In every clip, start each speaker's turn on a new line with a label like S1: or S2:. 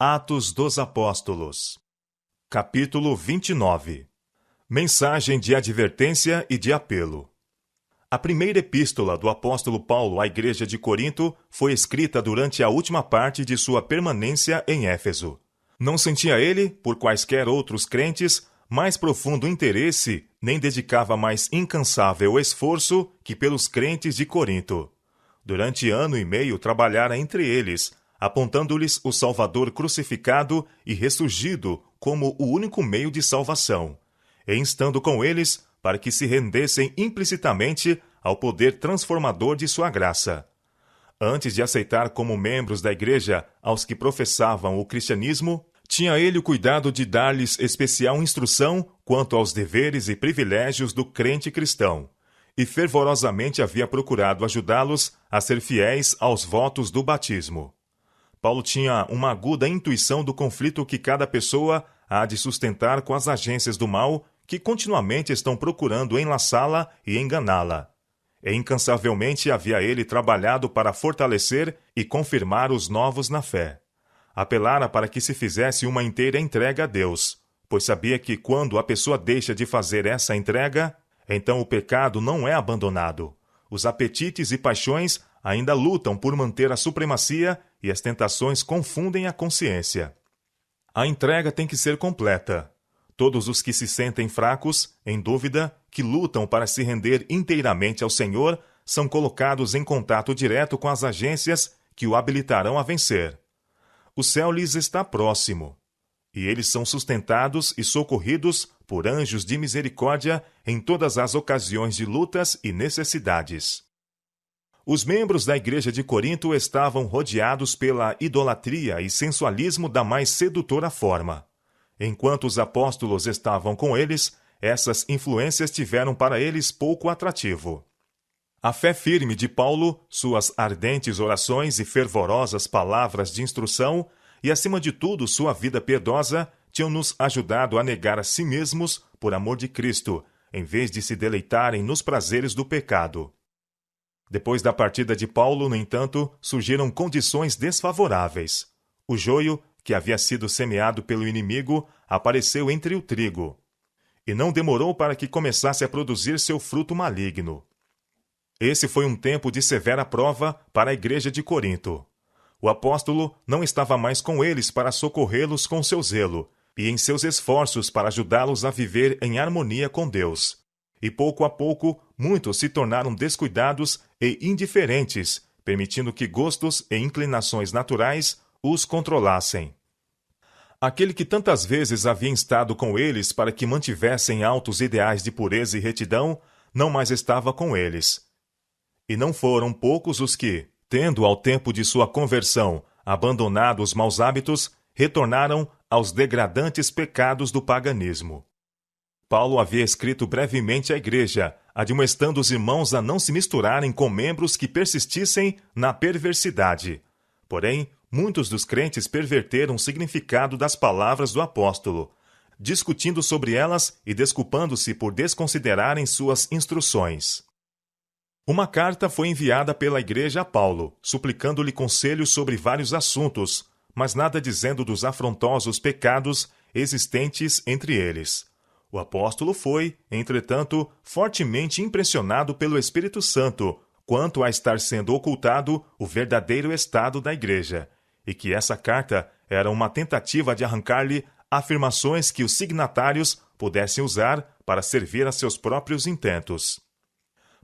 S1: Atos dos Apóstolos. Capítulo 29. Mensagem de advertência e de apelo. A primeira epístola do apóstolo Paulo à igreja de Corinto foi escrita durante a última parte de sua permanência em Éfeso. Não sentia ele, por quaisquer outros crentes, mais profundo interesse, nem dedicava mais incansável esforço que pelos crentes de Corinto. Durante ano e meio trabalhara entre eles, apontando-lhes o Salvador crucificado e ressurgido como o único meio de salvação, e instando com eles para que se rendessem implicitamente ao poder transformador de sua graça. Antes de aceitar como membros da igreja aos que professavam o cristianismo, tinha ele o cuidado de dar-lhes especial instrução quanto aos deveres e privilégios do crente cristão, e fervorosamente havia procurado ajudá-los a ser fiéis aos votos do batismo. Paulo tinha uma aguda intuição do conflito que cada pessoa há de sustentar com as agências do mal que continuamente estão procurando enlaçá-la e enganá-la. E incansavelmente havia ele trabalhado para fortalecer e confirmar os novos na fé. Apelara para que se fizesse uma inteira entrega a Deus, pois sabia que quando a pessoa deixa de fazer essa entrega, então o pecado não é abandonado. Os apetites e paixões ainda lutam por manter a supremacia e as tentações confundem a consciência. A entrega tem que ser completa. Todos os que se sentem fracos, em dúvida, que lutam para se render inteiramente ao Senhor, são colocados em contato direto com as agências que o habilitarão a vencer. O céu lhes está próximo, e eles são sustentados e socorridos por anjos de misericórdia em todas as ocasiões de lutas e necessidades. Os membros da igreja de Corinto estavam rodeados pela idolatria e sensualismo da mais sedutora forma. Enquanto os apóstolos estavam com eles, essas influências tiveram para eles pouco atrativo. A fé firme de Paulo, suas ardentes orações e fervorosas palavras de instrução, e acima de tudo sua vida piedosa, tinham-nos ajudado a negar a si mesmos por amor de Cristo, em vez de se deleitarem nos prazeres do pecado. Depois da partida de Paulo, no entanto, surgiram condições desfavoráveis. O joio, que havia sido semeado pelo inimigo, apareceu entre o trigo. E não demorou para que começasse a produzir seu fruto maligno. Esse foi um tempo de severa prova para a igreja de Corinto. O apóstolo não estava mais com eles para socorrê-los com seu zelo, e em seus esforços para ajudá-los a viver em harmonia com Deus. E pouco a pouco, muitos se tornaram descuidados e indiferentes, permitindo que gostos e inclinações naturais os controlassem. Aquele que tantas vezes havia estado com eles para que mantivessem altos ideais de pureza e retidão, não mais estava com eles. E não foram poucos os que, tendo ao tempo de sua conversão abandonado os maus hábitos, retornaram aos degradantes pecados do paganismo. Paulo havia escrito brevemente à igreja, admoestando os irmãos a não se misturarem com membros que persistissem na perversidade. Porém, muitos dos crentes perverteram o significado das palavras do apóstolo, discutindo sobre elas e desculpando-se por desconsiderarem suas instruções. Uma carta foi enviada pela igreja a Paulo, suplicando-lhe conselhos sobre vários assuntos, mas nada dizendo dos afrontosos pecados existentes entre eles. O apóstolo foi, entretanto, fortemente impressionado pelo Espírito Santo quanto a estar sendo ocultado o verdadeiro estado da igreja, e que essa carta era uma tentativa de arrancar-lhe afirmações que os signatários pudessem usar para servir a seus próprios intentos.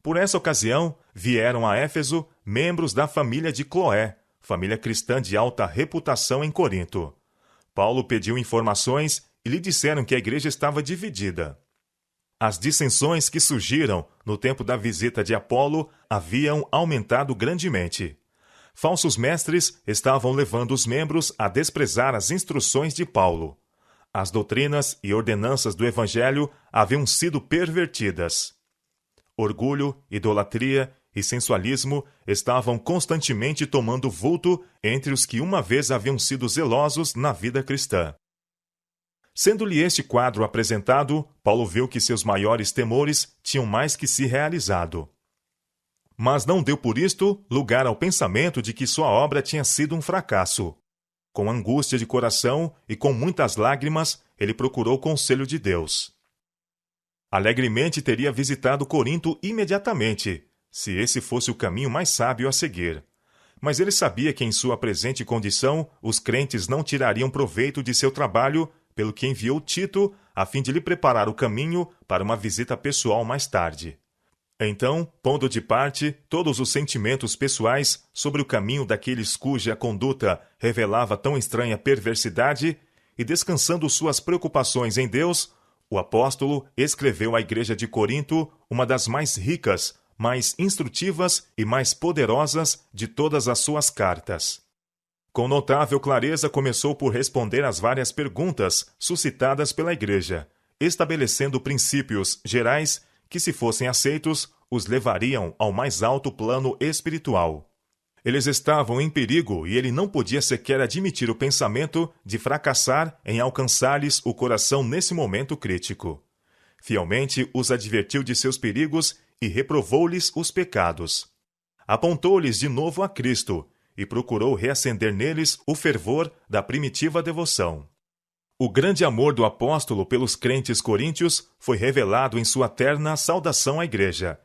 S1: Por essa ocasião, vieram a Éfeso membros da família de Cloé, família cristã de alta reputação em Corinto. Paulo pediu informações e lhe disseram que a igreja estava dividida. As dissensões que surgiram no tempo da visita de Apolo haviam aumentado grandemente. Falsos mestres estavam levando os membros a desprezar as instruções de Paulo. As doutrinas e ordenanças do evangelho haviam sido pervertidas. Orgulho, idolatria e sensualismo estavam constantemente tomando vulto entre os que uma vez haviam sido zelosos na vida cristã. Sendo-lhe este quadro apresentado, Paulo viu que seus maiores temores tinham mais que se realizado. Mas não deu por isto lugar ao pensamento de que sua obra tinha sido um fracasso. Com angústia de coração e com muitas lágrimas, ele procurou conselho de Deus. Alegremente teria visitado Corinto imediatamente, se esse fosse o caminho mais sábio a seguir. Mas ele sabia que em sua presente condição os crentes não tirariam proveito de seu trabalho, pelo que enviou Tito a fim de lhe preparar o caminho para uma visita pessoal mais tarde. Então, pondo de parte todos os sentimentos pessoais sobre o caminho daqueles cuja conduta revelava tão estranha perversidade, e descansando suas preocupações em Deus, o apóstolo escreveu à igreja de Corinto uma das mais ricas, mais instrutivas e mais poderosas de todas as suas cartas. Com notável clareza começou por responder às várias perguntas suscitadas pela igreja, estabelecendo princípios gerais que, se fossem aceitos, os levariam ao mais alto plano espiritual. Eles estavam em perigo e ele não podia sequer admitir o pensamento de fracassar em alcançar-lhes o coração nesse momento crítico. Fielmente os advertiu de seus perigos e reprovou-lhes os pecados. Apontou-lhes de novo a Cristo e procurou reacender neles o fervor da primitiva devoção. O grande amor do apóstolo pelos crentes coríntios foi revelado em sua terna saudação à igreja.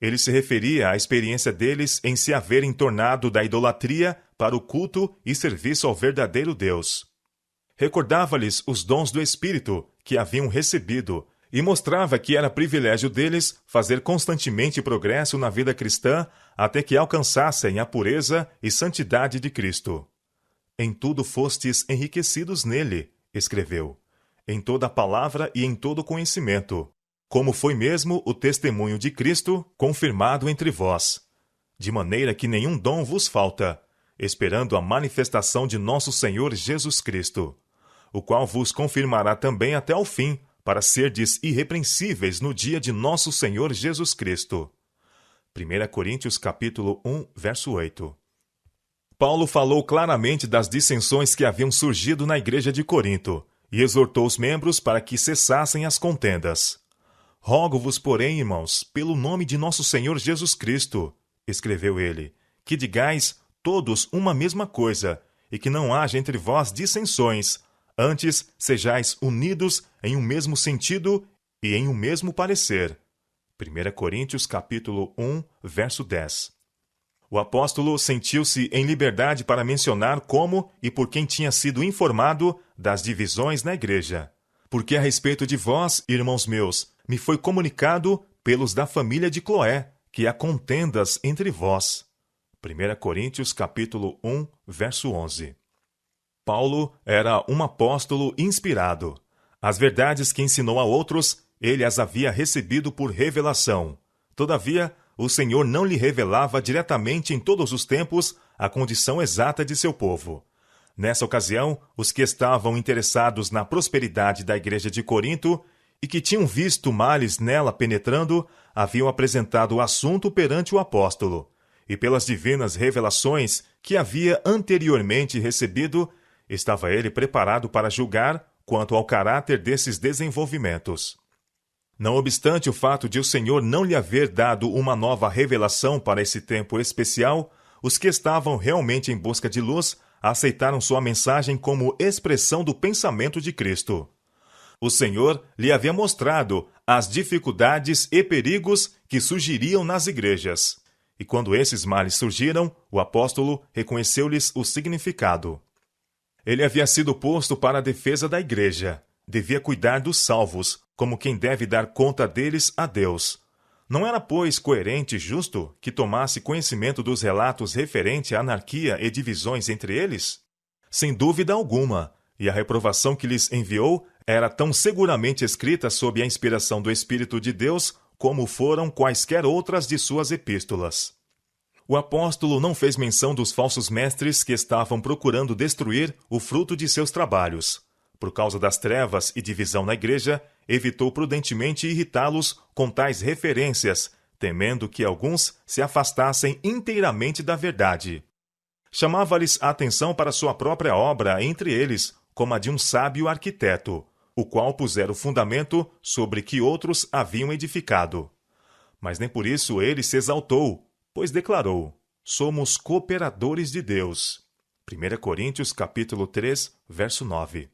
S1: Ele se referia à experiência deles em se haverem tornado da idolatria para o culto e serviço ao verdadeiro Deus. Recordava-lhes os dons do Espírito que haviam recebido e mostrava que era privilégio deles fazer constantemente progresso na vida cristã até que alcançassem a pureza e santidade de Cristo. Em tudo fostes enriquecidos nele, escreveu, em toda a palavra e em todo conhecimento, como foi mesmo o testemunho de Cristo confirmado entre vós, de maneira que nenhum dom vos falta, esperando a manifestação de nosso Senhor Jesus Cristo, o qual vos confirmará também até ao fim, para serdes irrepreensíveis no dia de nosso Senhor Jesus Cristo. 1 Coríntios capítulo 1, verso 8. Paulo falou claramente das dissensões que haviam surgido na igreja de Corinto e exortou os membros para que cessassem as contendas. Rogo-vos, porém, irmãos, pelo nome de nosso Senhor Jesus Cristo, escreveu ele, que digais todos uma mesma coisa e que não haja entre vós dissensões, antes sejais unidos em um mesmo sentido e em um mesmo parecer. 1 Coríntios capítulo 1, verso 10. O apóstolo sentiu-se em liberdade para mencionar como e por quem tinha sido informado das divisões na igreja. Porque a respeito de vós, irmãos meus, me foi comunicado pelos da família de Cloé, que há contendas entre vós. 1 Coríntios capítulo 1, verso 11. Paulo era um apóstolo inspirado. As verdades que ensinou a outros, ele as havia recebido por revelação. Todavia, o Senhor não lhe revelava diretamente em todos os tempos a condição exata de seu povo. Nessa ocasião, os que estavam interessados na prosperidade da igreja de Corinto e que tinham visto males nela penetrando, haviam apresentado o assunto perante o apóstolo, e pelas divinas revelações que havia anteriormente recebido, estava ele preparado para julgar quanto ao caráter desses desenvolvimentos. Não obstante o fato de o Senhor não lhe haver dado uma nova revelação para esse tempo especial, os que estavam realmente em busca de luz aceitaram sua mensagem como expressão do pensamento de Cristo. O Senhor lhe havia mostrado as dificuldades e perigos que surgiriam nas igrejas. E quando esses males surgiram, o apóstolo reconheceu-lhes o significado. Ele havia sido posto para a defesa da igreja. Devia cuidar dos salvos, como quem deve dar conta deles a Deus. Não era, pois, coerente e justo que tomasse conhecimento dos relatos referente à anarquia e divisões entre eles? Sem dúvida alguma, e a reprovação que lhes enviou era tão seguramente escrita sob a inspiração do Espírito de Deus como foram quaisquer outras de suas epístolas. O apóstolo não fez menção dos falsos mestres que estavam procurando destruir o fruto de seus trabalhos. Por causa das trevas e divisão na igreja, evitou prudentemente irritá-los com tais referências, temendo que alguns se afastassem inteiramente da verdade. Chamava-lhes a atenção para sua própria obra entre eles, como a de um sábio arquiteto, o qual pusera o fundamento sobre que outros haviam edificado. Mas nem por isso ele se exaltou, pois declarou: somos cooperadores de Deus. 1 Coríntios capítulo 3, verso 9.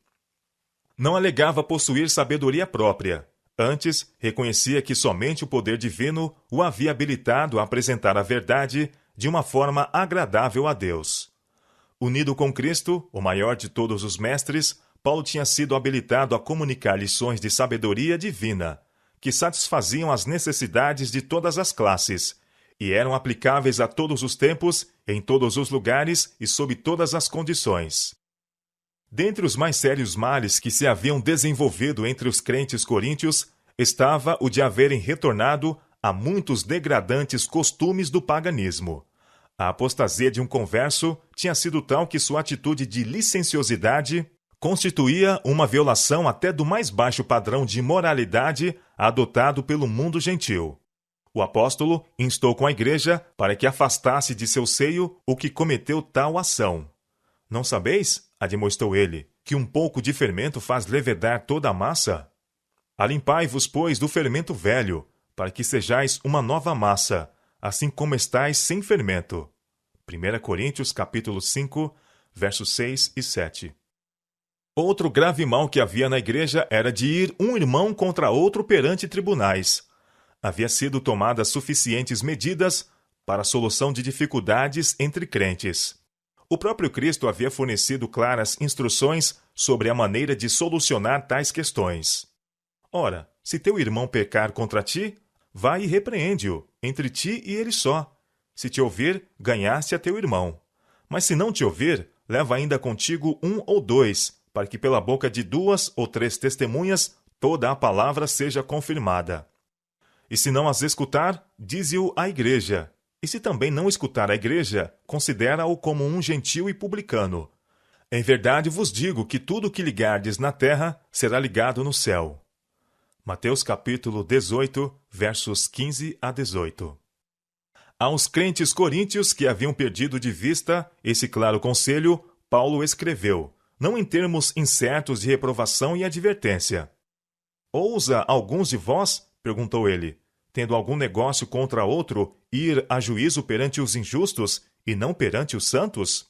S1: Não alegava possuir sabedoria própria. Antes, reconhecia que somente o poder divino o havia habilitado a apresentar a verdade de uma forma agradável a Deus. Unido com Cristo, o maior de todos os mestres, Paulo tinha sido habilitado a comunicar lições de sabedoria divina, que satisfaziam as necessidades de todas as classes, e eram aplicáveis a todos os tempos, em todos os lugares e sob todas as condições. Dentre os mais sérios males que se haviam desenvolvido entre os crentes coríntios, estava o de haverem retornado a muitos degradantes costumes do paganismo. A apostasia de um converso tinha sido tal que sua atitude de licenciosidade constituía uma violação até do mais baixo padrão de moralidade adotado pelo mundo gentil. O apóstolo instou com a igreja para que afastasse de seu seio o que cometeu tal ação. Não sabeis, admoestou ele, que um pouco de fermento faz levedar toda a massa? Alimpai-vos, pois, do fermento velho, para que sejais uma nova massa, assim como estáis sem fermento. 1 Coríntios capítulo 5, versos 6 e 7. Outro grave mal que havia na igreja era de ir um irmão contra outro perante tribunais. Havia sido tomadas suficientes medidas para a solução de dificuldades entre crentes. O próprio Cristo havia fornecido claras instruções sobre a maneira de solucionar tais questões. Ora, se teu irmão pecar contra ti, vai e repreende-o, entre ti e ele só. Se te ouvir, ganhaste a teu irmão. Mas se não te ouvir, leva ainda contigo 1 ou 2, para que pela boca de 2 ou 3 testemunhas toda a palavra seja confirmada. E se não as escutar, dize-o à igreja. E se também não escutar a igreja, considera-o como um gentil e publicano. Em verdade vos digo que tudo o que ligardes na terra será ligado no céu. Mateus capítulo 18, versos 15 a 18. Aos crentes coríntios que haviam perdido de vista esse claro conselho, Paulo escreveu, não em termos incertos de reprovação e advertência. Ousa alguns de vós, perguntou ele, tendo algum negócio contra outro, ir a juízo perante os injustos e não perante os santos?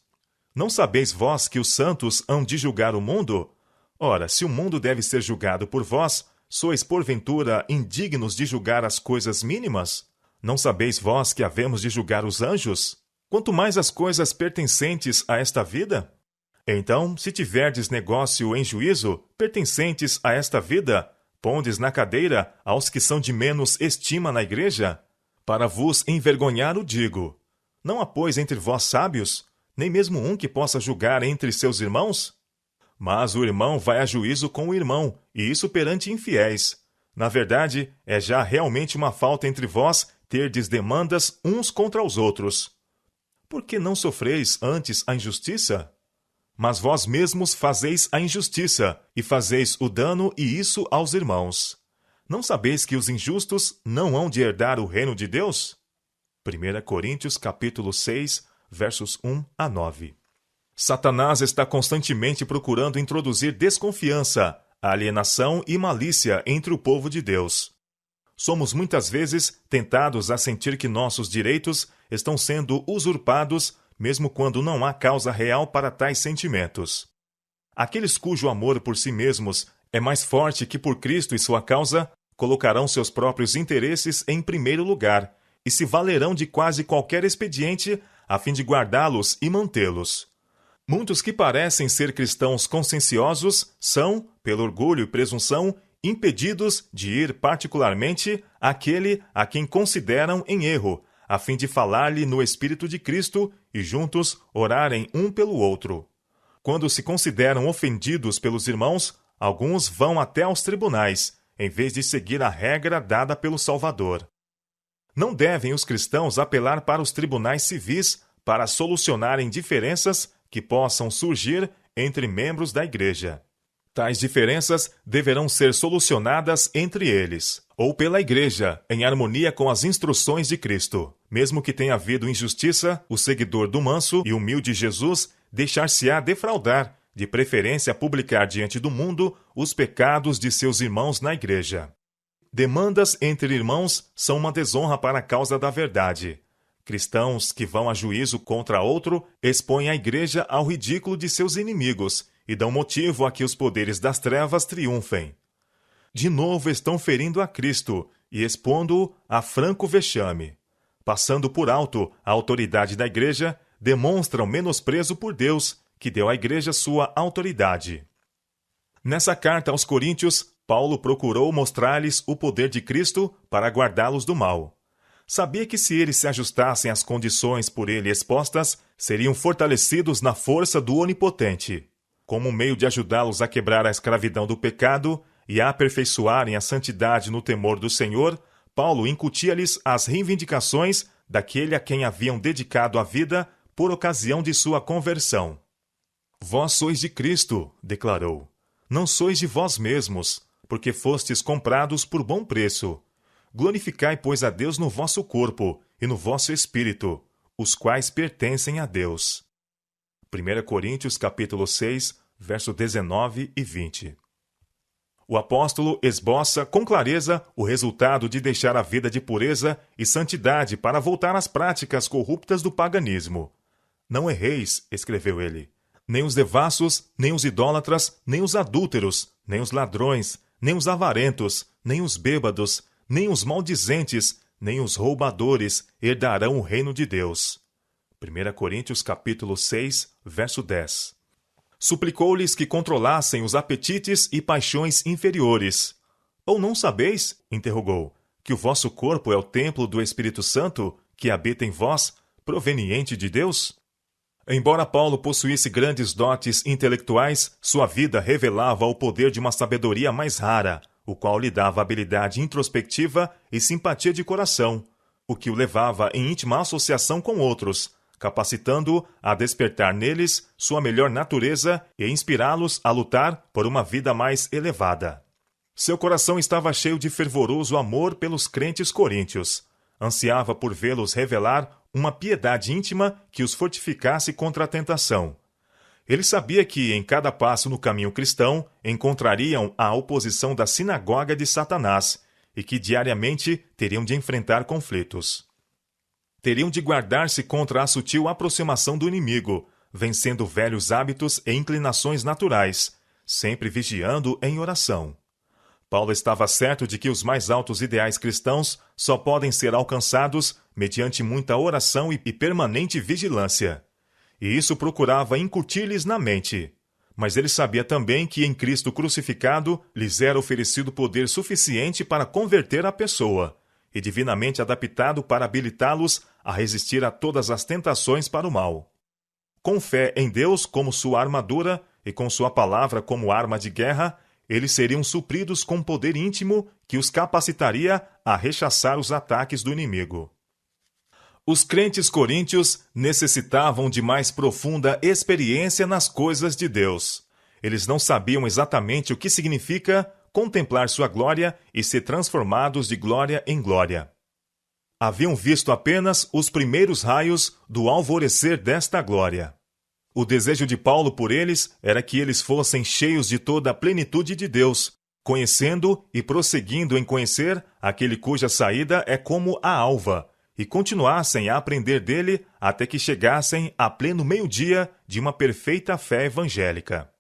S1: Não sabeis vós que os santos hão de julgar o mundo? Ora, se o mundo deve ser julgado por vós, sois porventura indignos de julgar as coisas mínimas? Não sabeis vós que havemos de julgar os anjos? Quanto mais as coisas pertencentes a esta vida? Então, se tiverdes negócio em juízo, pertencentes a esta vida, pondes na cadeira aos que são de menos estima na igreja? Para vos envergonhar o digo. Não há, pois, entre vós sábios, nem mesmo um que possa julgar entre seus irmãos? Mas o irmão vai a juízo com o irmão, e isso perante infiéis. Na verdade, é já realmente uma falta entre vós terdes demandas uns contra os outros. Por que não sofreis antes a injustiça? Mas vós mesmos fazeis a injustiça, e fazeis o dano e isso aos irmãos. Não sabeis que os injustos não hão de herdar o reino de Deus? 1 Coríntios capítulo 6, versos 1 a 9. Satanás está constantemente procurando introduzir desconfiança, alienação e malícia entre o povo de Deus. Somos muitas vezes tentados a sentir que nossos direitos estão sendo usurpados, mesmo quando não há causa real para tais sentimentos. Aqueles cujo amor por si mesmos é mais forte que por Cristo e sua causa, colocarão seus próprios interesses em primeiro lugar e se valerão de quase qualquer expediente a fim de guardá-los e mantê-los. Muitos que parecem ser cristãos conscienciosos são, pelo orgulho e presunção, impedidos de ir particularmente àquele a quem consideram em erro, a fim de falar-lhe no Espírito de Cristo e juntos orarem um pelo outro. Quando se consideram ofendidos pelos irmãos, alguns vão até aos tribunais, em vez de seguir a regra dada pelo Salvador. Não devem os cristãos apelar para os tribunais civis para solucionarem diferenças que possam surgir entre membros da igreja. Tais diferenças deverão ser solucionadas entre eles, ou pela igreja, em harmonia com as instruções de Cristo. Mesmo que tenha havido injustiça, o seguidor do manso e humilde Jesus deixar-se-á defraudar, de preferência a publicar diante do mundo os pecados de seus irmãos na igreja. Demandas entre irmãos são uma desonra para a causa da verdade. Cristãos que vão a juízo contra outro expõem a igreja ao ridículo de seus inimigos e dão motivo a que os poderes das trevas triunfem. De novo estão ferindo a Cristo e expondo-o a franco vexame. Passando por alto a autoridade da igreja, demonstram menosprezo por Deus, que deu à igreja sua autoridade. Nessa carta aos Coríntios, Paulo procurou mostrar-lhes o poder de Cristo para guardá-los do mal. Sabia que se eles se ajustassem às condições por ele expostas, seriam fortalecidos na força do Onipotente. Como meio de ajudá-los a quebrar a escravidão do pecado e a aperfeiçoarem a santidade no temor do Senhor, Paulo incutia-lhes as reivindicações daquele a quem haviam dedicado a vida por ocasião de sua conversão. Vós sois de Cristo, declarou. Não sois de vós mesmos, porque fostes comprados por bom preço. Glorificai, pois, a Deus no vosso corpo e no vosso espírito, os quais pertencem a Deus. 1 Coríntios capítulo 6, verso 19 e 20. O apóstolo esboça com clareza o resultado de deixar a vida de pureza e santidade para voltar às práticas corruptas do paganismo. Não erreis, escreveu ele, nem os devassos, nem os idólatras, nem os adúlteros, nem os ladrões, nem os avarentos, nem os bêbados, nem os maldizentes, nem os roubadores herdarão o reino de Deus. 1 Coríntios capítulo 6, verso 10. Suplicou-lhes que controlassem os apetites e paixões inferiores. Ou não sabeis, interrogou, que o vosso corpo é o templo do Espírito Santo, que habita em vós, proveniente de Deus? Embora Paulo possuísse grandes dotes intelectuais, sua vida revelava o poder de uma sabedoria mais rara, o qual lhe dava habilidade introspectiva e simpatia de coração, o que o levava em íntima associação com outros, capacitando-o a despertar neles sua melhor natureza e inspirá-los a lutar por uma vida mais elevada. Seu coração estava cheio de fervoroso amor pelos crentes coríntios. Ansiava por vê-los revelar uma piedade íntima que os fortificasse contra a tentação. Ele sabia que, em cada passo no caminho cristão, encontrariam a oposição da sinagoga de Satanás e que diariamente teriam de enfrentar conflitos. Teriam de guardar-se contra a sutil aproximação do inimigo, vencendo velhos hábitos e inclinações naturais, sempre vigiando em oração. Paulo estava certo de que os mais altos ideais cristãos só podem ser alcançados mediante muita oração e permanente vigilância. E isso procurava incutir-lhes na mente. Mas ele sabia também que em Cristo crucificado lhes era oferecido poder suficiente para converter a pessoa, e divinamente adaptado para habilitá-los a resistir a todas as tentações para o mal. Com fé em Deus como sua armadura e com sua palavra como arma de guerra, eles seriam supridos com poder íntimo que os capacitaria a rechaçar os ataques do inimigo. Os crentes coríntios necessitavam de mais profunda experiência nas coisas de Deus. Eles não sabiam exatamente o que significa contemplar sua glória e ser transformados de glória em glória. Haviam visto apenas os primeiros raios do alvorecer desta glória. O desejo de Paulo por eles era que eles fossem cheios de toda a plenitude de Deus, conhecendo e prosseguindo em conhecer aquele cuja saída é como a alva, e continuassem a aprender dele até que chegassem a pleno meio-dia de uma perfeita fé evangélica.